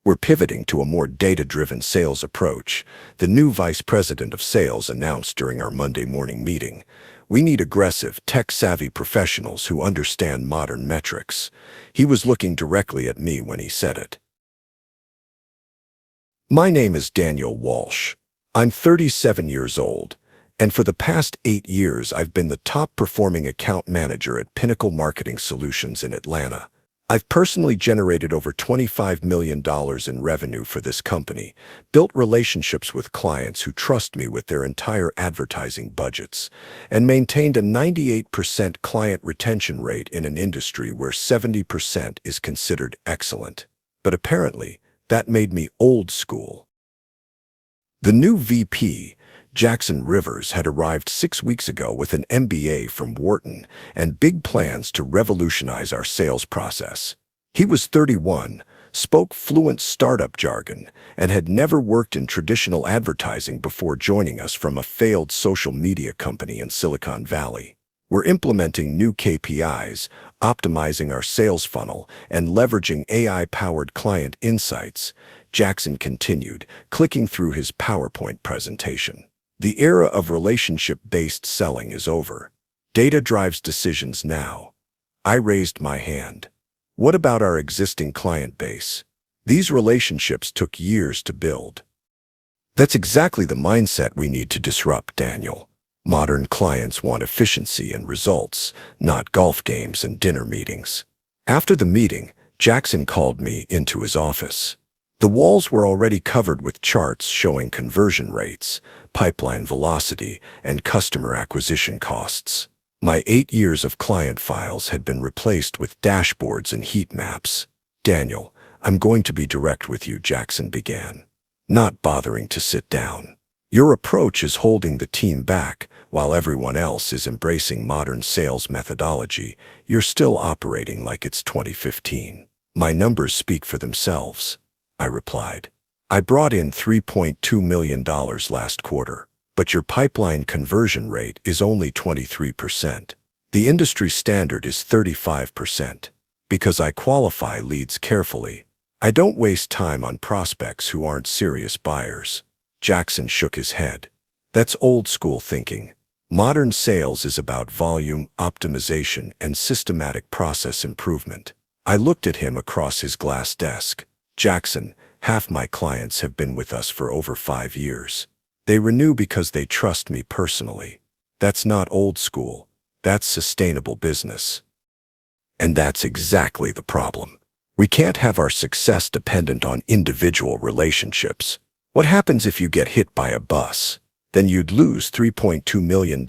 We're pivoting to a more data-driven sales approach, the new vice president of sales announced during our Monday morning meeting. We need aggressive, tech-savvy professionals who understand modern metrics. He was looking directly at me when he said it. My name is Daniel Walsh. I'm 37 years old, and for the past 8 years I've been the top-performing account manager at Pinnacle Marketing Solutions in Atlanta. I've personally generated over $25 million in revenue for this company, built relationships with clients who trust me with their entire advertising budgets, and maintained a 98% client retention rate in an industry where 70% is considered excellent. But apparently, that made me old school. The new VP, Jackson Rivers, had arrived 6 weeks ago with an MBA from Wharton and big plans to revolutionize our sales process. He was 31, spoke fluent startup jargon, and had never worked in traditional advertising before joining us from a failed social media company in Silicon Valley. We're implementing new KPIs, optimizing our sales funnel, and leveraging AI-powered client insights, Jackson continued, clicking through his PowerPoint presentation. The era of relationship-based selling is over. Data drives decisions now. I raised my hand. What about our existing client base? These relationships took years to build. That's exactly the mindset we need to disrupt, Daniel. Modern clients want efficiency and results, not golf games and dinner meetings. After the meeting, Jackson called me into his office. The walls were already covered with charts showing conversion rates, pipeline velocity, and customer acquisition costs. My 8 years of client files had been replaced with dashboards and heat maps. Daniel, I'm going to be direct with you, Jackson began, not bothering to sit down. Your approach is holding the team back while everyone else is embracing modern sales methodology. You're still operating like it's 2015. My numbers speak for themselves, I replied. I brought in $3.2 million last quarter, but your pipeline conversion rate is only 23%. The industry standard is 35%. Because I qualify leads carefully, I don't waste time on prospects who aren't serious buyers. Jackson shook his head. That's old school thinking. Modern sales is about volume, optimization, and systematic process improvement. I looked at him across his glass desk. Jackson, half my clients have been with us for over 5 years. They renew because they trust me personally. That's not old school. That's sustainable business. And that's exactly the problem. We can't have our success dependent on individual relationships. What happens if you get hit by a bus? Then you'd lose $3.2 million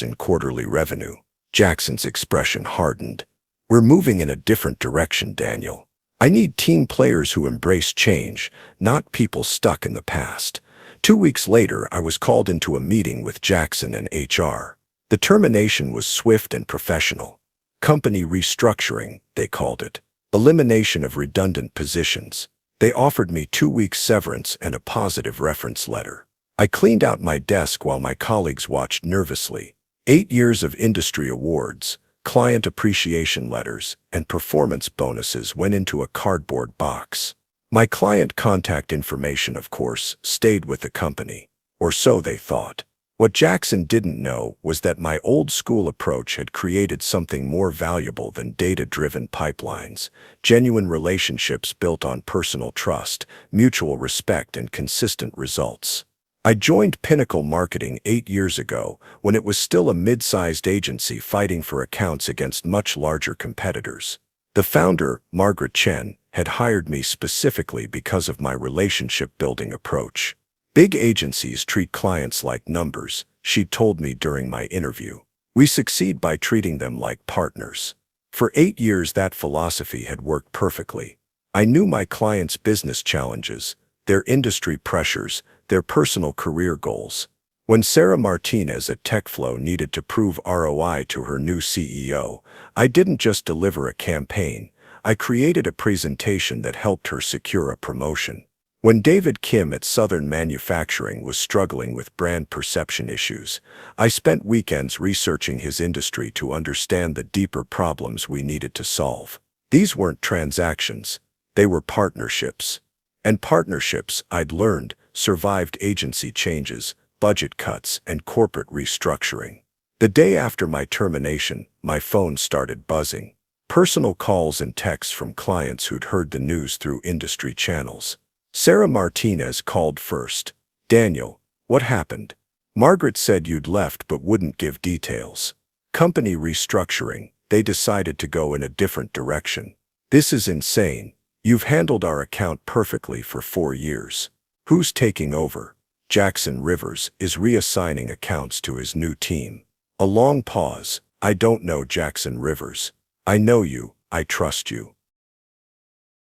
in quarterly revenue. Jackson's expression hardened. We're moving in a different direction, Daniel. I need team players who embrace change, not people stuck in the past. 2 weeks later, I was called into a meeting with Jackson and HR. The termination was swift and professional. Company restructuring, they called it. Elimination of redundant positions. They offered me 2 weeks severance and a positive reference letter. I cleaned out my desk while my colleagues watched nervously. 8 years of industry awards, client appreciation letters, and performance bonuses went into a cardboard box. My client contact information, of course, stayed with the company. Or so they thought. What Jackson didn't know was that my old-school approach had created something more valuable than data-driven pipelines, genuine relationships built on personal trust, mutual respect, and consistent results. I joined Pinnacle Marketing 8 years ago when it was still a mid-sized agency fighting for accounts against much larger competitors. The founder, Margaret Chen, had hired me specifically because of my relationship-building approach. Big agencies treat clients like numbers, she told me during my interview. We succeed by treating them like partners. For 8 years, that philosophy had worked perfectly. I knew my clients' business challenges, their industry pressures, their personal career goals. When Sarah Martinez at TechFlow needed to prove ROI to her new CEO, I didn't just deliver a campaign. I created a presentation that helped her secure a promotion. When David Kim at Southern Manufacturing was struggling with brand perception issues, I spent weekends researching his industry to understand the deeper problems we needed to solve. These weren't transactions. They were partnerships. And partnerships, I'd learned, survived agency changes, budget cuts, and corporate restructuring. The day after my termination, my phone started buzzing. Personal calls and texts from clients who'd heard the news through industry channels. Sarah Martinez called first. "Daniel, what happened? Margaret said you'd left but wouldn't give details. Company restructuring. They decided to go in a different direction. This is insane. You've handled our account perfectly for 4 years. Who's taking over?" "Jackson Rivers is reassigning accounts to his new team." A long pause. "I don't know Jackson Rivers. I know you. I trust you."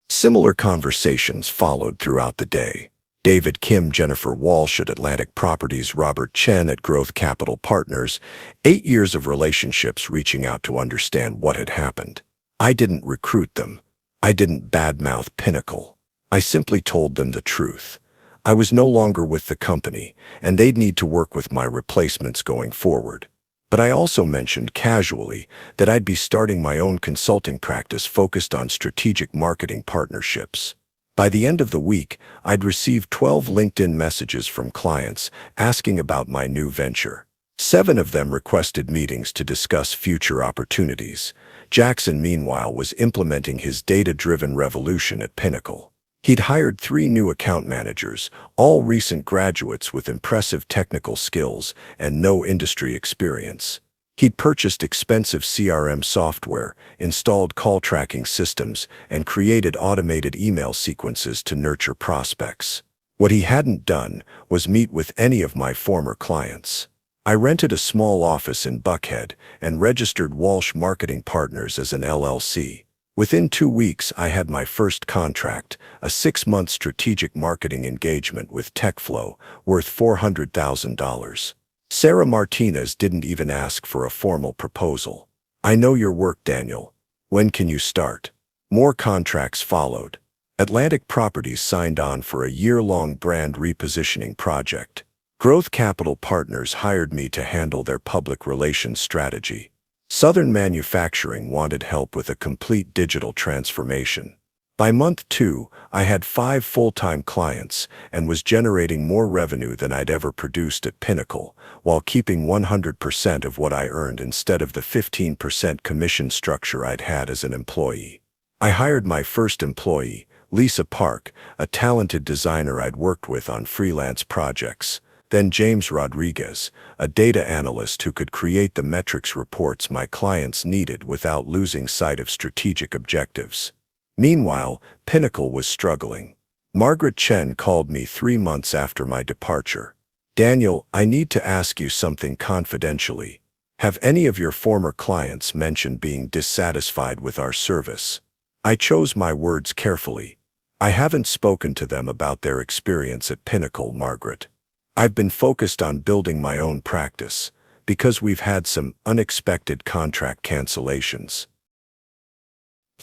Similar conversations followed throughout the day. David Kim, Jennifer Walsh at Atlantic Properties, Robert Chen at Growth Capital Partners. 8 years of relationships reaching out to understand what had happened. I didn't recruit them. I didn't badmouth Pinnacle. I simply told them the truth. I was no longer with the company, and they'd need to work with my replacements going forward. But I also mentioned casually that I'd be starting my own consulting practice focused on strategic marketing partnerships. By the end of the week, I'd received 12 LinkedIn messages from clients asking about my new venture. 7 of them requested meetings to discuss future opportunities. Jackson, meanwhile, was implementing his data-driven revolution at Pinnacle. He'd hired 3 new account managers, all recent graduates with impressive technical skills and no industry experience. He'd purchased expensive CRM software, installed call tracking systems, and created automated email sequences to nurture prospects. What he hadn't done was meet with any of my former clients. I rented a small office in Buckhead and registered Walsh Marketing Partners as an LLC. Within 2 weeks, I had my first contract, a 6-month strategic marketing engagement with TechFlow, worth $400,000. Sarah Martinez didn't even ask for a formal proposal. "I know your work, Daniel. When can you start?" More contracts followed. Atlantic Properties signed on for a year-long brand repositioning project. Growth Capital Partners hired me to handle their public relations strategy. Southern Manufacturing wanted help with a complete digital transformation. By month 2, I had 5 full-time clients and was generating more revenue than I'd ever produced at Pinnacle, while keeping 100% of what I earned instead of the 15% commission structure I'd had as an employee. I hired my first employee, Lisa Park, a talented designer I'd worked with on freelance projects. Then James Rodriguez, a data analyst who could create the metrics reports my clients needed without losing sight of strategic objectives. Meanwhile, Pinnacle was struggling. Margaret Chen called me 3 months after my departure. "Daniel, I need to ask you something confidentially. Have any of your former clients mentioned being dissatisfied with our service?" I chose my words carefully. "I haven't spoken to them about their experience at Pinnacle, Margaret. I've been focused on building my own practice, because we've had some unexpected contract cancellations."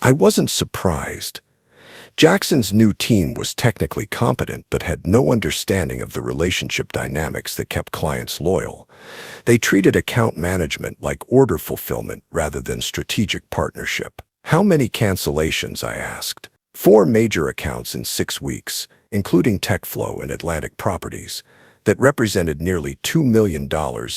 I wasn't surprised. Jackson's new team was technically competent but had no understanding of the relationship dynamics that kept clients loyal. They treated account management like order fulfillment rather than strategic partnership. "How many cancellations?" I asked. 4 major accounts in 6 weeks, including TechFlow and Atlantic Properties, that represented nearly $2 million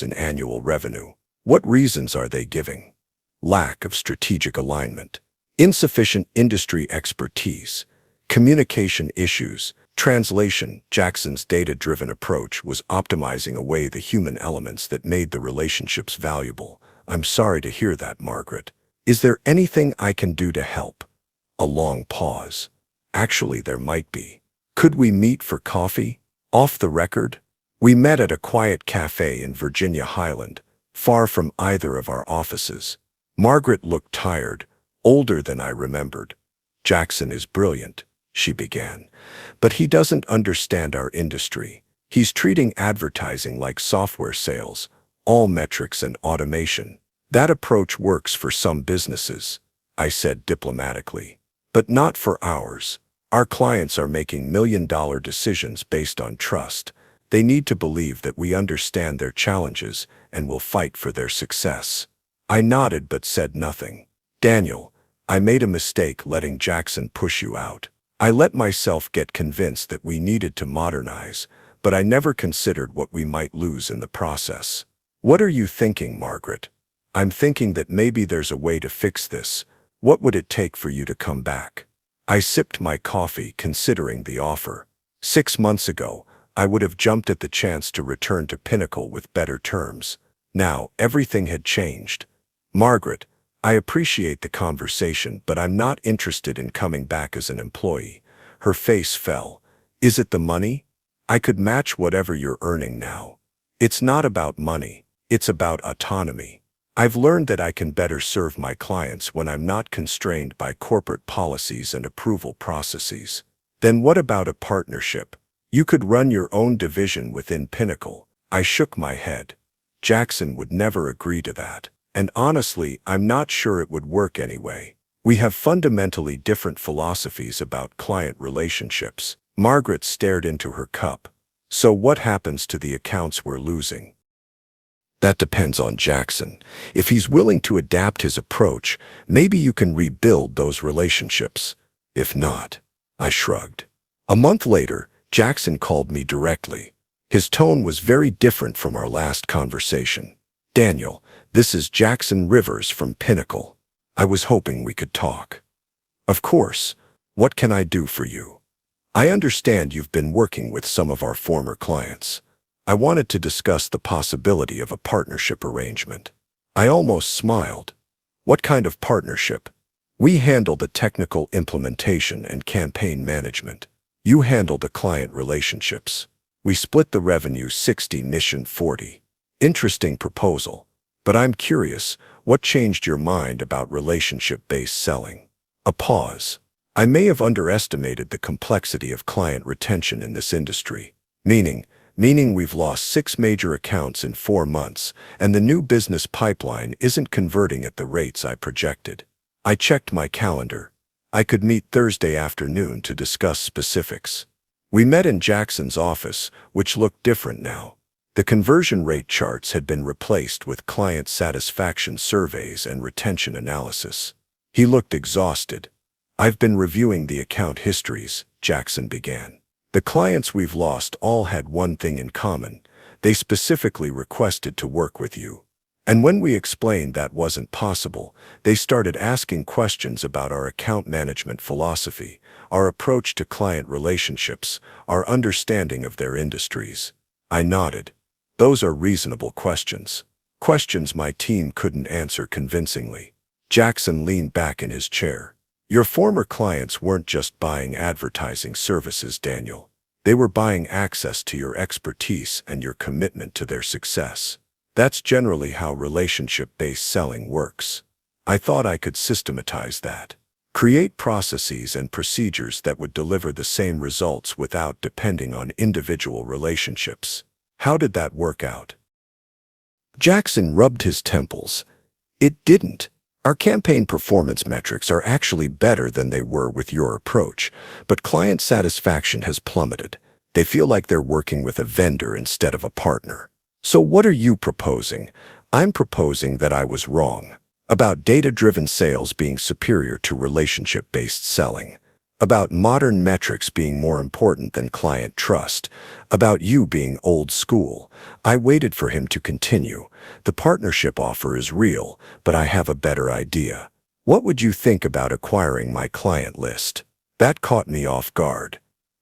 in annual revenue. "What reasons are they giving?" "Lack of strategic alignment, insufficient industry expertise, communication issues." Translation: Jackson's data-driven approach was optimizing away the human elements that made the relationships valuable. "I'm sorry to hear that, Margaret. Is there anything I can do to help?" A long pause. "Actually, there might be. Could we meet for coffee? Off the record?" We met at a quiet cafe in Virginia Highland, far from either of our offices. Margaret looked tired, older than I remembered. "Jackson is brilliant," she began, "but he doesn't understand our industry. He's treating advertising like software sales, all metrics and automation. That approach works for some businesses," I said diplomatically, "but not for ours. Our clients are making million-dollar decisions based on trust. They need to believe that we understand their challenges and will fight for their success." I nodded but said nothing. "Daniel, I made a mistake letting Jackson push you out. I let myself get convinced that we needed to modernize, but I never considered what we might lose in the process. What are you thinking, Margaret? I'm thinking that maybe there's a way to fix this. What would it take for you to come back? I sipped my coffee, considering the offer. 6 months ago, I would have jumped at the chance to return to Pinnacle with better terms. Now, everything had changed. Margaret, I appreciate the conversation, but I'm not interested in coming back as an employee. Her face fell. Is it the money? I could match whatever you're earning now. It's not about money. It's about autonomy. I've learned that I can better serve my clients when I'm not constrained by corporate policies and approval processes. Then what about a partnership? You could run your own division within Pinnacle. I shook my head. Jackson would never agree to that. And honestly, I'm not sure it would work anyway. We have fundamentally different philosophies about client relationships. Margaret stared into her cup. So what happens to the accounts we're losing? That depends on Jackson. If he's willing to adapt his approach, maybe you can rebuild those relationships. If not, I shrugged. A month later, Jackson called me directly. His tone was very different from our last conversation. Daniel, this is Jackson Rivers from Pinnacle. I was hoping we could talk. Of course. What can I do for you? I understand you've been working with some of our former clients. I wanted to discuss the possibility of a partnership arrangement. I almost smiled. What kind of partnership? We handle the technical implementation and campaign management. You handle the client relationships. We split the revenue 60-40. Interesting proposal. But I'm curious, what changed your mind about relationship-based selling? A pause. I may have underestimated the complexity of client retention in this industry. Meaning we've lost 6 major accounts in 4 months, and the new business pipeline isn't converting at the rates I projected. I checked my calendar. I could meet Thursday afternoon to discuss specifics. We met in Jackson's office, which looked different now. The conversion rate charts had been replaced with client satisfaction surveys and retention analysis. He looked exhausted. I've been reviewing the account histories, Jackson began. The clients we've lost all had one thing in common. They specifically requested to work with you. And when we explained that wasn't possible, they started asking questions about our account management philosophy, our approach to client relationships, our understanding of their industries. I nodded. Those are reasonable questions. Questions my team couldn't answer convincingly. Jackson leaned back in his chair. Your former clients weren't just buying advertising services, Daniel. They were buying access to your expertise and your commitment to their success. That's generally how relationship-based selling works. I thought I could systematize that. Create processes and procedures that would deliver the same results without depending on individual relationships. How did that work out? Jackson rubbed his temples. It didn't. Our campaign performance metrics are actually better than they were with your approach, but client satisfaction has plummeted. They feel like they're working with a vendor instead of a partner. So what are you proposing? I'm proposing that I was wrong. About data-driven sales being superior to relationship-based selling. About modern metrics being more important than client trust. About you being old school. I waited for him to continue. The partnership offer is real, but I have a better idea. What would you think about acquiring my client list? That caught me off guard.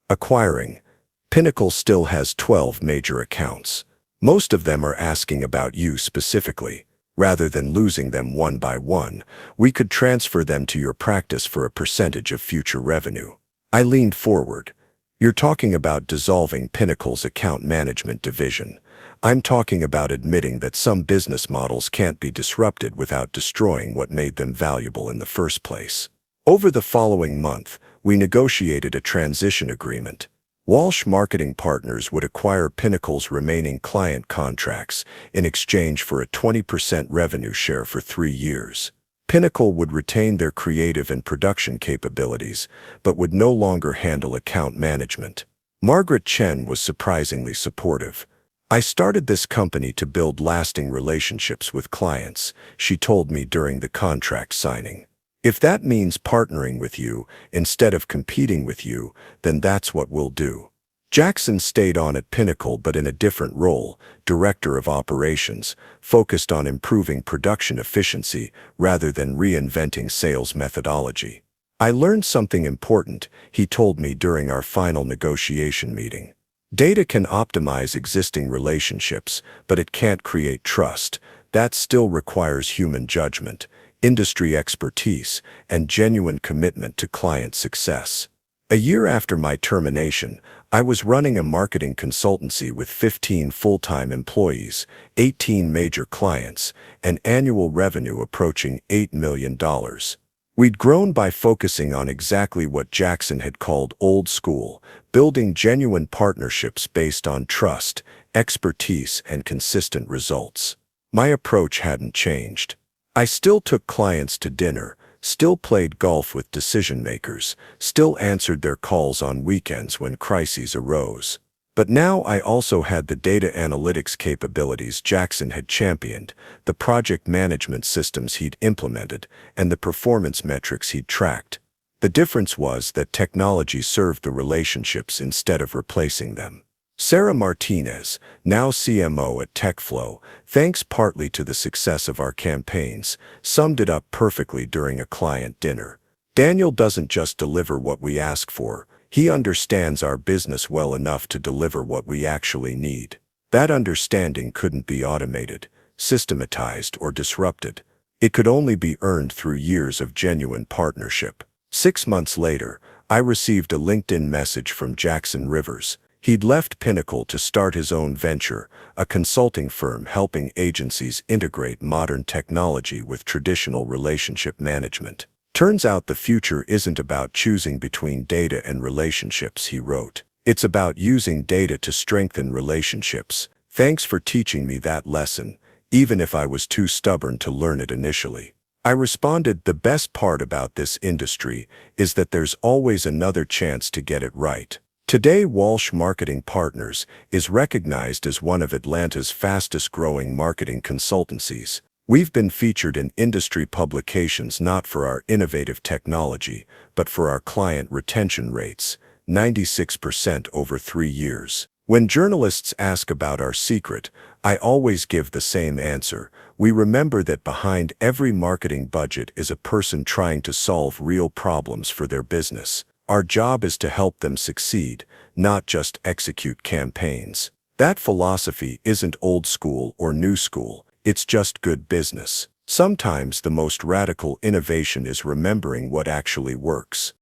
Acquiring. Pinnacle still has 12 major accounts. Most of them are asking about you specifically. Rather than losing them one by one, we could transfer them to your practice for a percentage of future revenue. I leaned forward. You're talking about dissolving Pinnacle's account management division. I'm talking about admitting that some business models can't be disrupted without destroying what made them valuable in the first place. Over the following month, we negotiated a transition agreement. Walsh Marketing Partners would acquire Pinnacle's remaining client contracts in exchange for a 20% revenue share for 3 years. Pinnacle would retain their creative and production capabilities, but would no longer handle account management. Margaret Chen was surprisingly supportive. I started this company to build lasting relationships with clients, she told me during the contract signing. If that means partnering with you instead of competing with you, then that's what we'll do. Jackson stayed on at Pinnacle but in a different role, director of operations, focused on improving production efficiency rather than reinventing sales methodology. I learned something important, he told me during our final negotiation meeting. Data can optimize existing relationships, but it can't create trust. That still requires human judgment, industry expertise, and genuine commitment to client success. A year after my termination, I was running a marketing consultancy with 15 full-time employees, 18 major clients, and annual revenue approaching $8 million. We'd grown by focusing on exactly what Jackson had called old school, building genuine partnerships based on trust, expertise, and consistent results. My approach hadn't changed. I still took clients to dinner, still played golf with decision-makers, still answered their calls on weekends when crises arose. But now I also had the data analytics capabilities Jackson had championed, the project management systems he'd implemented, and the performance metrics he'd tracked. The difference was that technology served the relationships instead of replacing them. Sarah Martinez, now CMO at TechFlow, thanks partly to the success of our campaigns, summed it up perfectly during a client dinner. Daniel doesn't just deliver what we ask for, he understands our business well enough to deliver what we actually need. That understanding couldn't be automated, systematized, or disrupted. It could only be earned through years of genuine partnership. 6 months later, I received a LinkedIn message from Jackson Rivers. He'd left Pinnacle to start his own venture, a consulting firm helping agencies integrate modern technology with traditional relationship management. Turns out the future isn't about choosing between data and relationships, he wrote. It's about using data to strengthen relationships. Thanks for teaching me that lesson, even if I was too stubborn to learn it initially. I responded, the best part about this industry is that there's always another chance to get it right. Today, Walsh Marketing Partners is recognized as one of Atlanta's fastest-growing marketing consultancies. We've been featured in industry publications not for our innovative technology, but for our client retention rates, 96% over 3 years. When journalists ask about our secret, I always give the same answer. We remember that behind every marketing budget is a person trying to solve real problems for their business. Our job is to help them succeed, not just execute campaigns. That philosophy isn't old school or new school. It's just good business. Sometimes the most radical innovation is remembering what actually works.